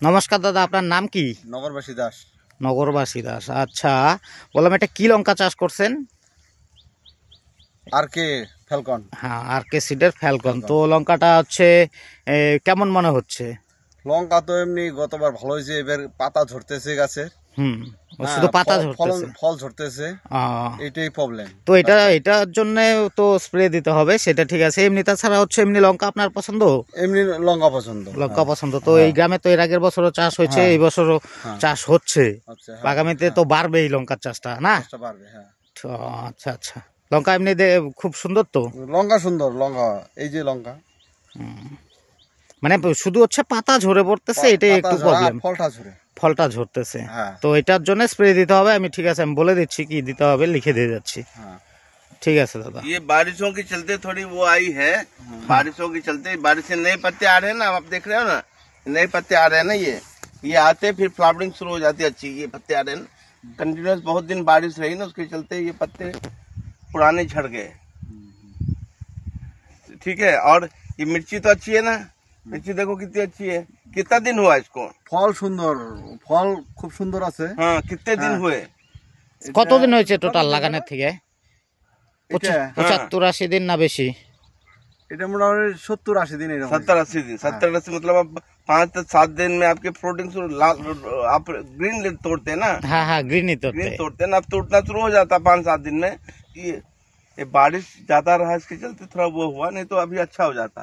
নমস্কার দাদা, আপনার নাম কি? নগরবাসী দাস। নগরবাসী দাস। আচ্ছা, বললাম এটা কি লঙ্কা চাষ করছেন? আর কে ফ্যালকন। হ্যাঁ, আর কে সিডের ফ্যালকন। তো লঙ্কাটা হচ্ছে কেমন মনে হচ্ছে? লঙ্কা তো এমনি গতবার ভালো হয়েছে, এবার পাতা ঝরতেছে গাছে। শুধু পাতা ঝরতেছে, ফল ঝরতেছে, এটাই প্রবলেম। তো এটার জন্য তো স্প্রে দিতে হবে, সেটা ঠিক আছে। এমনি তাছাড়া হচ্ছে এমনি লঙ্কা আপনার পছন্দ? এমনি লঙ্কা পছন্দ, লঙ্কা পছন্দ। তো এই গ্রামে তো এর আগের বছরও চাষ হয়েছে, এই বছরও চাষ হচ্ছে। আগামীতে তো বাড়বে এই লঙ্কার চাষটা, না? বাড়বে, হ্যাঁ। আচ্ছা আচ্ছা, লঙ্কা এমনি খুব সুন্দর। তো লঙ্কা সুন্দর, লঙ্কা এই যে লঙ্কা, মানে শুধু হচ্ছে পাতা ঝরে পড়তেছে, এটাই একটু প্রবলেম। ফলটা ঝরতেছে। তো এটার জন্য স্প্রে দিতে হবে। আমি ঠিক আছে, আমি বলে দিচ্ছি কি দিতে হবে, লিখে দিয়ে যাচ্ছি। ठीक है दादा। ये बारिशों के चलते थोड़ी वो आई है, बारिशों के चलते बारिश से नए पत्ते आ रहे हैं ना, आप देख रहे हो ना, नए पत्ते आ रहे हैं ना, ये आते फिर फ्लावरिंग शुरू हो जाती है अच्छी। ये पत्ते आ रहे हैं कंटिन्यूस, बहुत दिन बारिश रही ना, उसके चलते ये पत्ते पुराने झड़ गए। ठीक है, और ये मिर्ची तो अच्छी है ना, मिर्ची देखो कितनी अच्छी है। कितना दिन हुआ इसको? ফল সুন্দর, ফল খুব সুন্দর আছে। हाँ, कितने दिन हुए? কতদিন হয়েছে টোটাল লাগানোর থেকে? 75-80 दिन ना बेशी? এটা মোটামুটি 70-80 दिन। 70-80 दिन, 70-80 मतलब अब 5-7 दिन में आपके फ्रूटिंग आप ग्रीन तोड़ते हैं ना? हाँ हाँ, ग्रीन ही ग्रीन तोड़ते हैं ना, अब टूटना शुरू हो जाता है 5-7 दिन में। ये बारिश ज्यादा रहा, इसके चलते थोड़ा वो हुआ, नहीं तो अभी अच्छा हो जाता।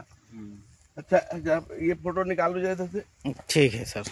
अच्छा, ये फोटो निकालो जैसे। ठीक है सर।